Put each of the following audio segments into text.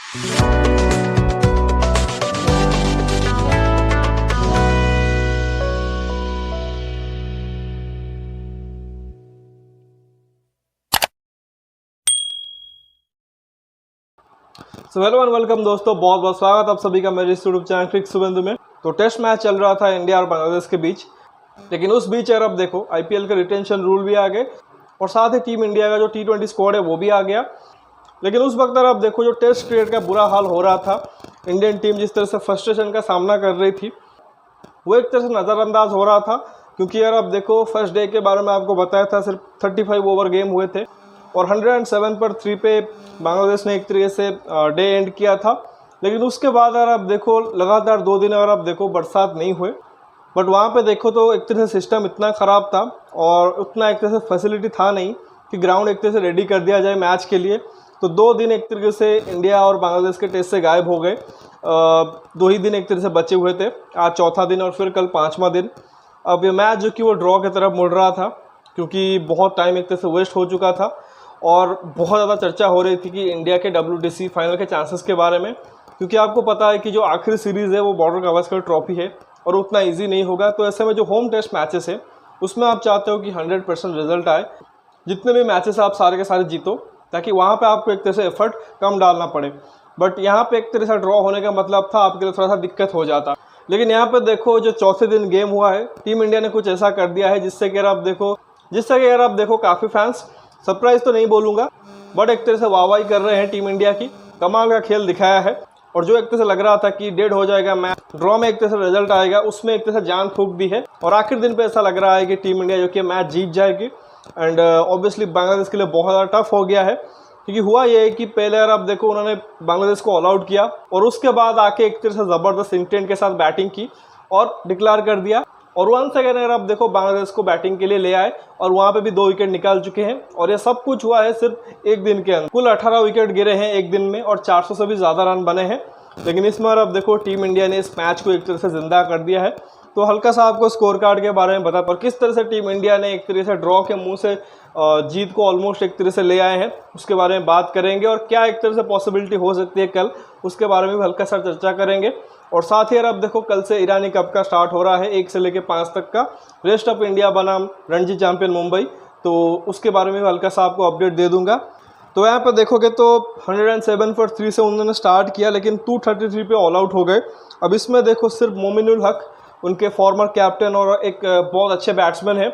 So hello and welcome दोस्तों, बहुत बहुत स्वागत आप सभी का मेरे यूट्यूब चैनल क्रिक सुबंधु में। तो टेस्ट मैच चल रहा था इंडिया और बांग्लादेश के बीच, लेकिन उस बीच यार अब देखो आईपीएल के रिटेंशन रूल भी आ गए और साथ ही टीम इंडिया का जो T20 स्क्वाड है वो भी आ गया। लेकिन उस वक्त यार अब देखो जो टेस्ट क्रिकेट का बुरा हाल हो रहा था, इंडियन टीम जिस तरह से फ्रस्ट्रेशन का सामना कर रही थी वो एक तरह से नज़रअंदाज हो रहा था। क्योंकि यार अब देखो फर्स्ट डे के बारे में आपको बताया था, सिर्फ 35 ओवर गेम हुए थे और 107 पर 3 पे बांग्लादेश ने एक तरीके से डे एंड किया था। लेकिन उसके बाद यार आप देखो लगातार 2 दिन अगर आप देखो बरसात नहीं हुए, बट वहाँ पे देखो तो एक तरह से सिस्टम इतना ख़राब था और उतना एक तरह से फैसिलिटी था नहीं कि ग्राउंड एक तरह से रेडी कर दिया जाए मैच के लिए। तो 2 दिन एक तरीके से इंडिया और बांग्लादेश के टेस्ट से गायब हो गए। 2 ही दिन एक तरह से बचे हुए थे, आज चौथा दिन और फिर कल 5वां दिन। अब ये मैच जो कि वो ड्रॉ की तरफ मुड़ रहा था क्योंकि बहुत टाइम एक तरह से वेस्ट हो चुका था और बहुत ज़्यादा चर्चा हो रही थी कि इंडिया के WTC फाइनल के चांसेस के बारे में। क्योंकि आपको पता है कि जो आखिरी सीरीज़ है वो बॉर्डर गावस्कर ट्रॉफी है और उतना इजी नहीं होगा। तो ऐसे में जो होम टेस्ट मैचेस है उसमें आप चाहते हो कि 100% रिजल्ट आए, जितने भी मैचेस आप सारे के सारे जीतो, ताकि वहाँ पे आपको एक तरह से एफर्ट कम डालना पड़े। बट यहाँ पे एक तरह से ड्रॉ होने का मतलब था आपके लिए थोड़ा सा दिक्कत हो जाता। लेकिन यहाँ पे देखो जो चौथे दिन गेम हुआ है, टीम इंडिया ने कुछ ऐसा कर दिया है जिससे कि यार आप देखो काफ़ी फैंस, सरप्राइज तो नहीं बोलूँगा बट एक तरह से वाहवाही कर रहे हैं टीम इंडिया की। कमाल का खेल दिखाया है और जो एक तरह से लग रहा था कि डेड हो जाएगा मैच, ड्रॉ में एक तरह से रिजल्ट आएगा, उसमें एक तरह से जान फूंक दी है और आखिर दिन पे ऐसा लग रहा है कि टीम इंडिया जो कि मैच जीत जाएगी। एंड ऑब्वियसली बांग्लादेश के लिए बहुत ज़्यादा टफ हो गया है क्योंकि हुआ ये है कि पहले यार आप देखो उन्होंने बांग्लादेश को ऑल आउट किया और उसके बाद आके एक तरह से ज़बरदस्त इंटेंट के साथ बैटिंग की और डिक्लेयर कर दिया और 1 सेकेंड अगर आप देखो बांग्लादेश को बैटिंग के लिए ले आए और वहाँ पे भी 2 विकेट निकाल चुके हैं। और ये सब कुछ हुआ है सिर्फ एक दिन के अंदर। कुल 18 विकेट गिरे हैं एक दिन में और 400 से भी ज़्यादा रन बने हैं। लेकिन इसमें आप देखो टीम इंडिया ने इस मैच को एक तरह से जिंदा कर दिया है। तो हल्का सा आपको स्कोर कार्ड के बारे में बता और किस तरह से टीम इंडिया ने एक तरह से ड्रॉ के मुंह से जीत को ऑलमोस्ट एक तरह से ले आए हैं, उसके बारे में बात करेंगे और क्या एक तरह से पॉसिबिलिटी हो सकती है कल, उसके बारे में भी हल्का सा चर्चा करेंगे। और साथ ही यार अब देखो कल से ईरानी कप का स्टार्ट हो रहा है, 1 से लेकर 5 तक का। रेस्ट ऑफ इंडिया बनाम रणजी चैंपियन मुंबई, तो उसके बारे में भी हल्का सा आपको अपडेट दे दूंगा। तो यहाँ पर देखोगे तो 107 पर 3 से उन्होंने स्टार्ट किया लेकिन 233 पे ऑल आउट हो गए। अब इसमें देखो सिर्फ मोमिनुल हक, उनके फॉर्मर कैप्टन और एक बहुत अच्छे बैट्समैन है,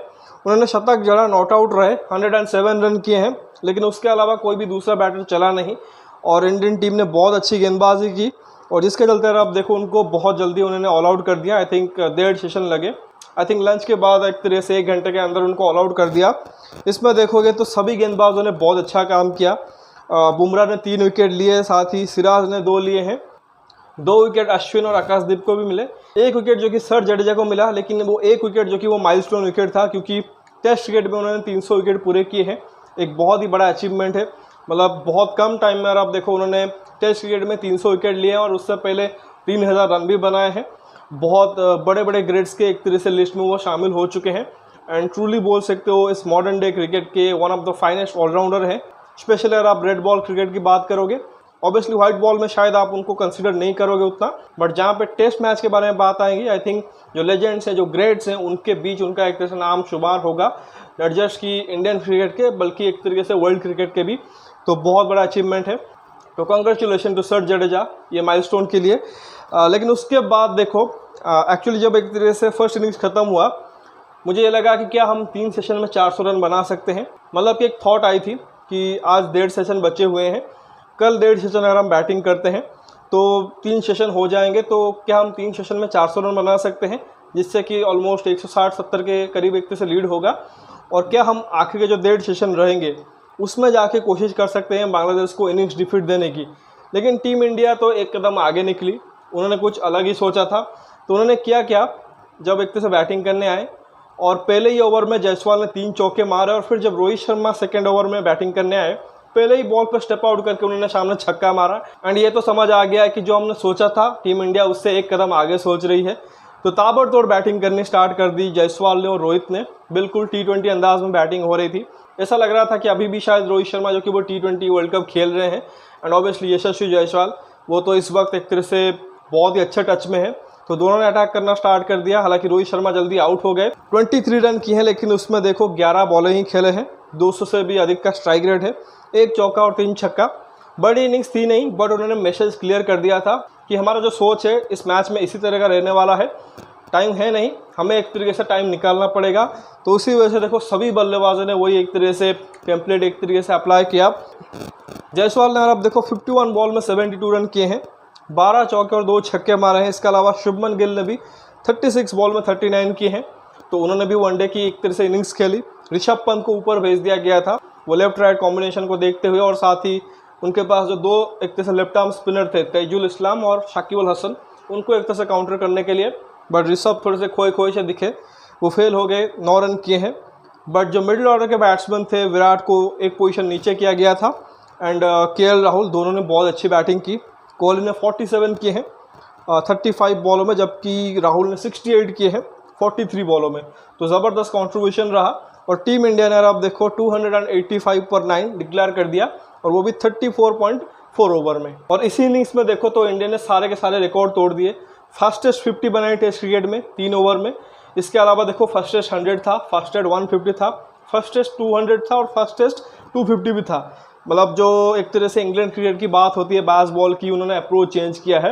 उन्होंने शतक जड़ा, नॉट आउट रहे, 107 रन किए हैं। लेकिन उसके अलावा कोई भी दूसरा बैटर चला नहीं और इंडियन टीम ने बहुत अच्छी गेंदबाजी की और जिसके चलते आप देखो उनको बहुत जल्दी उन्होंने ऑल आउट कर दिया। आई थिंक 1.5 सेशन लगे, आई थिंक लंच के बाद एक तरह से 1 घंटे के अंदर उनको ऑल आउट कर दिया। इसमें देखोगे तो सभी गेंदबाजों ने बहुत अच्छा काम किया। बुमराह ने 3 विकेट लिए, साथ ही सिराज ने 2 लिए हैं, 2 विकेट अश्विन और आकाशदीप को भी मिले, 1 विकेट जो कि सर जडेजा को मिला। लेकिन वो 1 विकेट जो कि वो माइलस्टोन विकेट था क्योंकि टेस्ट क्रिकेट में उन्होंने 300 विकेट पूरे किए हैं, एक बहुत ही बड़ा अचीवमेंट है। मतलब बहुत कम टाइम में आप देखो उन्होंने टेस्ट क्रिकेट में 300 विकेट लिए और उससे पहले 3000 रन भी बनाए हैं। बहुत बड़े बड़े ग्रेड्स के एक तरह से लिस्ट में वो शामिल हो चुके हैं एंड ट्रूली बोल सकते हो इस मॉडर्न डे क्रिकेट के one of the finest allrounder हैं। स्पेशली अगर आप रेड बॉल क्रिकेट की बात करोगे, ऑब्वियसली व्हाइट बॉल में शायद आप उनको कंसिडर नहीं करोगे उतना, बट जहाँ पे टेस्ट मैच के बारे में बात आएंगी, आई थिंक जो लेजेंड्स हैं, जो ग्रेड्स हैं, उनके बीच उनका एक तरह से नाम शुमार होगा, नॉट जस्ट की इंडियन क्रिकेट के बल्कि एक तरीके से वर्ल्ड क्रिकेट के भी। तो बहुत बड़ा अचीवमेंट है, तो कंग्रेचुलेशन टू सर जडेजा ये माइलस्टोन के लिए। लेकिन उसके बाद देखो एक्चुअली जब एक तरीके से फर्स्ट इनिंग्स खत्म हुआ, मुझे ये लगा कि क्या हम 3 सेशन में 400 रन बना सकते हैं। मतलब कि एक थॉट आई थी कि आज 1.5 सेशन बचे हुए हैं, कल 1.5 सेशन अगर हम बैटिंग करते हैं तो 3 सेशन हो जाएंगे, तो क्या हम 3 सेशन में 400 रन बना सकते हैं, जिससे कि ऑलमोस्ट 160-70 के करीब एक तरह से लीड होगा। और क्या हम आखिर के जो 1.5 सेशन रहेंगे उसमें जाके कोशिश कर सकते हैं बांग्लादेश को इनिंग्स डिफीट देने की। लेकिन टीम इंडिया तो एक कदम आगे निकली, उन्होंने कुछ अलग ही सोचा था। तो उन्होंने क्या जब एक तरह से बैटिंग करने आए और पहले ही ओवर में जायसवाल ने 3 चौके मारे और फिर जब रोहित शर्मा सेकेंड ओवर में बैटिंग करने आए, पहले ही बॉल पर स्टेप आउट करके उन्होंने सामने छक्का मारा। एंड ये तो समझ आ गया कि जो हमने सोचा था टीम इंडिया उससे एक कदम आगे सोच रही है। तो ताबड़तोड़ बैटिंग करनी स्टार्ट कर दी जायसवाल ने और रोहित ने, बिल्कुल T20 अंदाज में बैटिंग हो रही थी। ऐसा लग रहा था कि अभी भी शायद रोहित शर्मा जो कि वो T20 वर्ल्ड कप खेल रहे हैं एंड ऑब्वियसली यशस्वी जायसवाल, वो तो इस वक्त एक तरह से बहुत ही अच्छे टच में है। तो दोनों ने अटैक करना स्टार्ट कर दिया। हालांकि रोहित शर्मा जल्दी आउट हो गए। 23 रन किए हैं, लेकिन उसमें देखो 11 बॉलें ही खेले हैं, 200 से भी अधिक का स्ट्राइक रेट है, 1 चौका और 3 छक्का। बड़ी इनिंग्स थी नहीं, बट उन्होंने मैसेज क्लियर कर दिया था कि हमारा जो सोच है इस मैच में इसी तरह का रहने वाला है, टाइम है नहीं, हमें एक तरीके से टाइम निकालना पड़ेगा। तो उसी वजह से देखो सभी बल्लेबाजों ने वही एक तरीके से टेम्पलेट एक तरीके से अप्लाई किया। जायसवाल ने अब देखो 51 बॉल में 72 रन किए हैं, 12 चौके और 2 छक्के मारे हैं। इसके अलावा शुभमन गिल ने भी 36 बॉल में 39 किए हैं, तो उन्होंने भी वनडे की एक तरह से इनिंग्स खेली। ऋषभ पंत को ऊपर भेज दिया गया था, वो लेफ्ट राइट कॉम्बिनेशन को देखते हुए, और साथ ही उनके पास जो 2 एक तरह से लेफ्ट आर्म स्पिनर थे, ताइजुल इस्लाम और शाकिब अल हसन, उनको एक तरह से काउंटर करने के लिए, बट ऋषभ थोड़े से खोए से दिखे, वो फेल हो गए, 9 रन किए हैं। बट जो मिडिल ऑर्डर के बैट्समैन थे, विराट को एक पोजीशन नीचे किया गया था, एंड केएल राहुल, दोनों ने बहुत अच्छी बैटिंग की। कोहली ने 47 किए हैं 35 बॉलों में, जबकि राहुल ने 68 किए हैं 43 बॉलों में। तो ज़बरदस्त कॉन्ट्रीब्यूशन रहा, और टीम इंडिया ने अब देखो 285 पर 9 डिक्लेयर कर दिया, और वो भी 34.4 ओवर में। और इसी इनिंग्स में देखो तो इंडिया ने सारे के सारे रिकॉर्ड तोड़ दिए। फास्टेस्ट 50 बनाई टेस्ट क्रिकेट में 3 ओवर में। इसके अलावा देखो फर्स्टेस्ट 100 था, फर्स्टेस्ट 150 था, फर्स्टेस्ट 200 था, और फर्स्टेस्ट 250 भी था। मतलब जो एक तरह से इंग्लैंड क्रिकेट की बात होती है, बास बॉल की, उन्होंने अप्रोच चेंज किया है।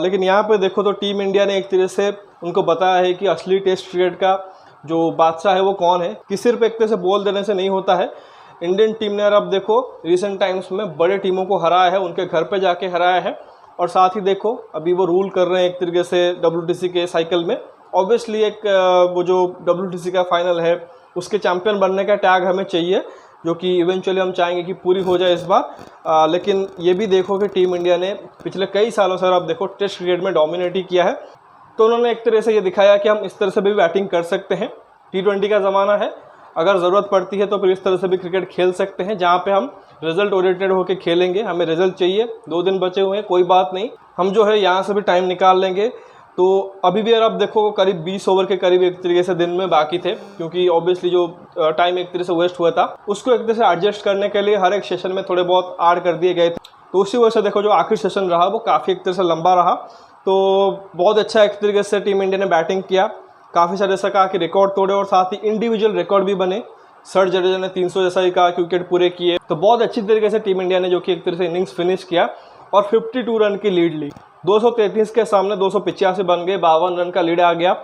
लेकिन यहाँ पे देखो तो टीम इंडिया ने एक तरह से उनको बताया है कि असली टेस्ट क्रिकेट का जो बादशाह है वो कौन है, कि सिर्फ एक तरह से बॉल देने से नहीं होता है। इंडियन टीम ने अब देखो रिसेंट टाइम्स में बड़े टीमों को हराया है, उनके घर पे जाके हराया है, और साथ ही देखो अभी वो रूल कर रहे हैं एक तरीके से WTC के साइकिल में। ऑब्वियसली एक वो जो WTC का फाइनल है उसके चैंपियन बनने का टैग हमें चाहिए, जो कि इवेंचुअली हम चाहेंगे कि पूरी हो जाए इस बार। लेकिन ये भी देखो कि टीम इंडिया ने पिछले कई सालों से अब देखो टेस्ट क्रिकेट में डोमिनेट ही किया है। तो उन्होंने एक तरह से ये दिखाया कि हम इस तरह से भी बैटिंग कर सकते हैं। T20 का ज़माना है, अगर ज़रूरत पड़ती है तो फिर इस तरह से भी क्रिकेट खेल सकते हैं, जहाँ पे हम रिजल्ट ओरिएंटेड होकर खेलेंगे। हमें रिजल्ट चाहिए, 2 दिन बचे हुए हैं, कोई बात नहीं, हम जो है यहाँ से भी टाइम निकाल लेंगे। तो अभी भी अगर आप देखो करीब 20 ओवर के करीब एक तरीके से दिन में बाकी थे, क्योंकि ऑब्वियसली जो टाइम एक तरह से वेस्ट हुआ था उसको एक तरह से एडजस्ट करने के लिए हर एक सेशन में थोड़े बहुत ऐड कर दिए गए थे। तो उसी वजह से देखो जो आखिरी सेशन रहा वो काफ़ी एक तरह से लंबा रहा। तो बहुत अच्छा एक तरीके से टीम इंडिया ने बैटिंग किया, काफ़ी सारे ऐसा कहा कि रिकॉर्ड तोड़े, और साथ ही इंडिविजुअल रिकॉर्ड भी बने। सर जडेजा ने 300 जैसा ही कहा विकेट पूरे किए। तो बहुत अच्छी तरीके से टीम इंडिया ने जो कि एक तरह से इनिंग्स फिनिश किया और 52 रन की लीड ली। 233 के सामने 285 बन गए, 52 रन का लीड आ गया।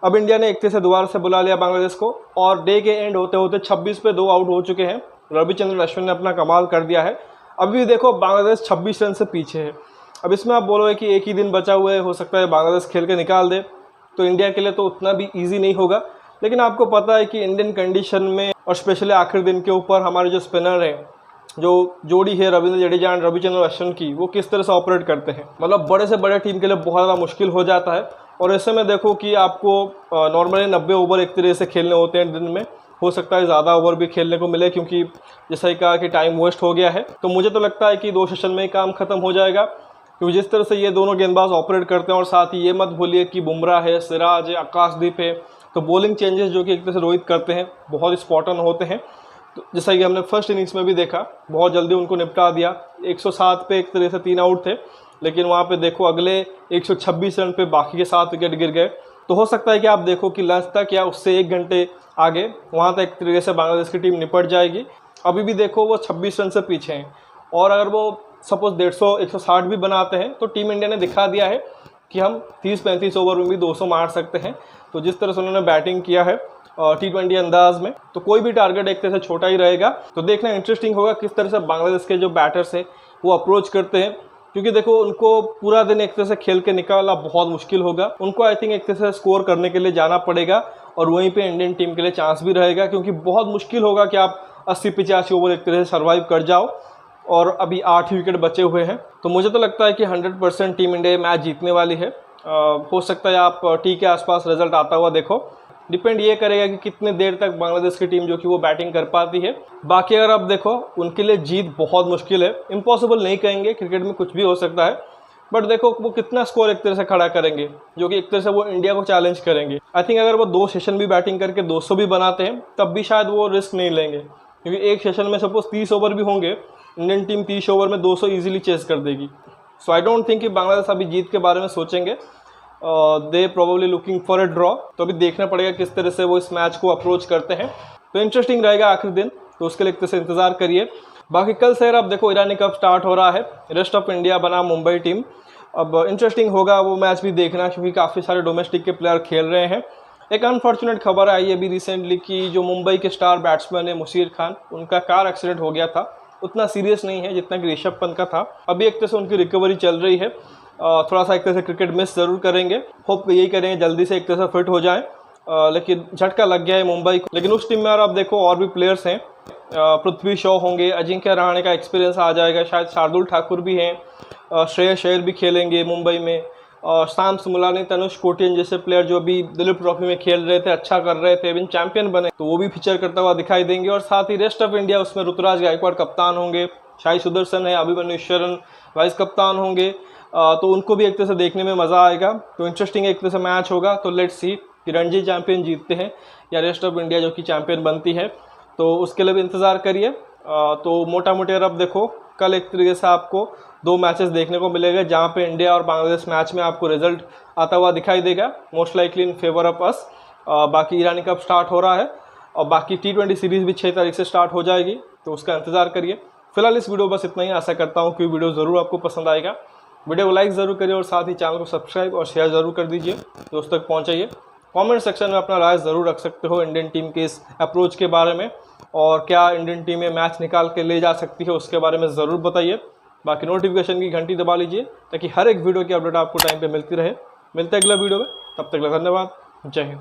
अब इंडिया ने एक तरह से दोबारा से बुला लिया बांग्लादेश को, और डे के एंड होते होते 26 पे 2 आउट हो चुके हैं। रविचंद्रन अश्विन ने अपना कमाल कर दिया है। अभी भी देखो बांग्लादेश 26 रन से पीछे है। अब इसमें आप बोलोगे कि एक ही दिन बचा हुआ है, हो सकता है बांग्लादेश खेल के निकाल दे, तो इंडिया के लिए तो उतना भी ईजी नहीं होगा। लेकिन आपको पता है कि इंडियन कंडीशन में, और स्पेशली आखिरी दिन के ऊपर, हमारे जो स्पिनर हैं, जो जोड़ी है रविंद्र जडेजा एंड रविचंद्रन अश्विन की, वो किस तरह से ऑपरेट करते हैं, मतलब बड़े से बड़े टीम के लिए बहुत ज़्यादा मुश्किल हो जाता है। और ऐसे में देखो कि आपको नॉर्मली 90 ओवर एक तरह से खेलने होते हैं दिन में, हो सकता है ज़्यादा ओवर भी खेलने को मिले, क्योंकि जैसा ही कहा कि टाइम वेस्ट हो गया है। तो मुझे तो लगता है कि 2 सेशन में ही काम खत्म हो जाएगा, क्योंकि जिस तरह से ये दोनों गेंदबाज ऑपरेट करते हैं, और साथ ही ये मत भूलिए कि बुमराह है, सिराज है, आकाशदीप है, तो बॉलिंग चेंजेस जो कि एक तरह से रोहित करते हैं बहुत स्पॉट ऑन होते हैं। तो जैसा कि हमने फर्स्ट इनिंग्स में भी देखा, बहुत जल्दी उनको निपटा दिया। 107 पे एक तरह से 3 आउट थे, लेकिन वहाँ पे देखो अगले 126 रन पे बाकी के 7 विकेट गिर गए। तो हो सकता है कि आप देखो कि लंच तक या उससे 1 घंटे आगे वहाँ तक एक तरीके से बांग्लादेश की टीम निपट जाएगी। अभी भी देखो वो 26 रन से पीछे हैं, और अगर वो सपोज 150 160 भी बनाते हैं तो टीम इंडिया ने दिखा दिया है कि हम 30-35 ओवर में भी 200 मार सकते हैं। तो जिस तरह से उन्होंने बैटिंग किया है T20 अंदाज में, तो कोई भी टारगेट एक तरह से छोटा ही रहेगा। तो देखना इंटरेस्टिंग होगा किस तरह से बांग्लादेश के जो बैटर्स है वो अप्रोच करते हैं, क्योंकि देखो उनको पूरा दिन एक तरह से खेल के निकालना बहुत मुश्किल होगा। उनको आई थिंक एक तरह से स्कोर करने के लिए जाना पड़ेगा, और वहीं पे इंडियन टीम के लिए चांस भी रहेगा, क्योंकि बहुत मुश्किल होगा कि आप 80-85 ओवर एक तरह से सर्वाइव कर जाओ, और अभी 8 ही विकेट बचे हुए हैं। तो मुझे तो लगता है कि 100% टीम इंडिया मैच जीतने वाली है। हो सकता है आप टी के आसपास रिजल्ट आता हुआ देखो, डिपेंड ये करेगा कि कितने देर तक बांग्लादेश की टीम जो कि वो बैटिंग कर पाती है। बाकी अगर आप देखो उनके लिए जीत बहुत मुश्किल है, इम्पॉसिबल नहीं कहेंगे, क्रिकेट में कुछ भी हो सकता है, बट देखो वो कितना स्कोर एक तरह से खड़ा करेंगे, जो कि एक तरह से वो इंडिया को चैलेंज करेंगे। आई थिंक अगर वो 2 सेशन भी बैटिंग करके 200 भी बनाते हैं तब भी शायद वो रिस्क नहीं लेंगे, क्योंकि एक सेशन में सपोज 30 ओवर भी होंगे इंडियन टीम 30 ओवर में 200 ईजिली चेस कर देगी। सो आई डोंट थिंक कि बांग्लादेश अभी जीत के बारे में सोचेंगे। They probably looking for a draw. तो अभी देखना पड़ेगा किस तरह से वो इस मैच को अप्रोच करते हैं। तो इंटरेस्टिंग रहेगा आखिरी दिन, तो उसके लिए एक तरह से इंतजार करिए। बाकी कल से अब देखो ईरानी कप स्टार्ट हो रहा है, रेस्ट ऑफ इंडिया बना मुंबई टीम। अब इंटरेस्टिंग होगा वो मैच भी देखना, क्योंकि काफ़ी सारे डोमेस्टिक के प्लेयर खेल रहे हैं। एक अनफॉर्चुनेट खबर आई है अभी रिसेंटली कि जो मुंबई के स्टार बैट्समैन है मुशीर खान, उनका कार एक्सीडेंट हो गया था। उतना सीरियस नहीं है जितना कि ऋषभ पंत का था। अभी एक तरह से उनकी रिकवरी चल रही है। थोड़ा सा एक तरह से क्रिकेट मिस ज़रूर करेंगे, होप यही करेंगे जल्दी से एक तरह से फिट हो जाएं। लेकिन झटका लग गया है मुंबई को। लेकिन उस टीम में आप देखो और भी प्लेयर्स हैं, पृथ्वी शॉ होंगे, अजिंक्य रहाणे का एक्सपीरियंस आ जाएगा, शायद शार्दुल ठाकुर भी हैं, श्रेयस अय्यर भी खेलेंगे मुंबई में, शाम सुमलानी, तनुष कोटियन जैसे प्लेयर जो अभी दिलीप ट्रॉफी में खेल रहे थे, अच्छा कर रहे थे, इवन चैंपियन बने, तो वो भी फीचर करता हुआ दिखाई देंगे। और साथ ही रेस्ट ऑफ इंडिया, उसमें ऋतुराज गायकवाड़ कप्तान होंगे, शाही सुदर्शन है, अभिमन्यु ईश्वरन वाइस कप्तान होंगे। तो उनको भी एक तरह से देखने में मज़ा आएगा। तो इंटरेस्टिंग एक तरह से मैच होगा। तो लेट्स सी कि रणजी चैंपियन जीतते हैं या रेस्ट ऑफ इंडिया जो कि चैंपियन बनती है, तो उसके लिए भी इंतज़ार करिए। तो मोटा मोटी अब देखो कल एक तरीके से आपको 2 मैचेस देखने को मिलेगा, जहाँ पे इंडिया और बांग्लादेश मैच में आपको रिजल्ट आता हुआ दिखाई देगा, most likely in favour of us. बाकी ईरानी कप स्टार्ट हो रहा है और बाकी T20 सीरीज़ भी 6 तारीख से स्टार्ट हो जाएगी, तो उसका इंतज़ार करिए। फिलहाल इस वीडियो बस इतना ही। आशा करता हूँ कि वीडियो ज़रूर आपको पसंद आएगा। वीडियो को लाइक ज़रूर करिए और साथ ही चैनल को सब्सक्राइब और शेयर ज़रूर कर दीजिए, दोस्तों तक पहुँचाइए। कमेंट सेक्शन में अपना राय ज़रूर रख सकते हो इंडियन टीम के इस अप्रोच के बारे में, और क्या इंडियन टीम में मैच निकाल के ले जा सकती है उसके बारे में ज़रूर बताइए। बाकी नोटिफिकेशन की घंटी दबा लीजिए ताकि हर एक वीडियो की अपडेट आपको टाइम पे मिलती रहे। मिलते हैं अगला वीडियो में, तब तक धन्यवाद, जय हिंद।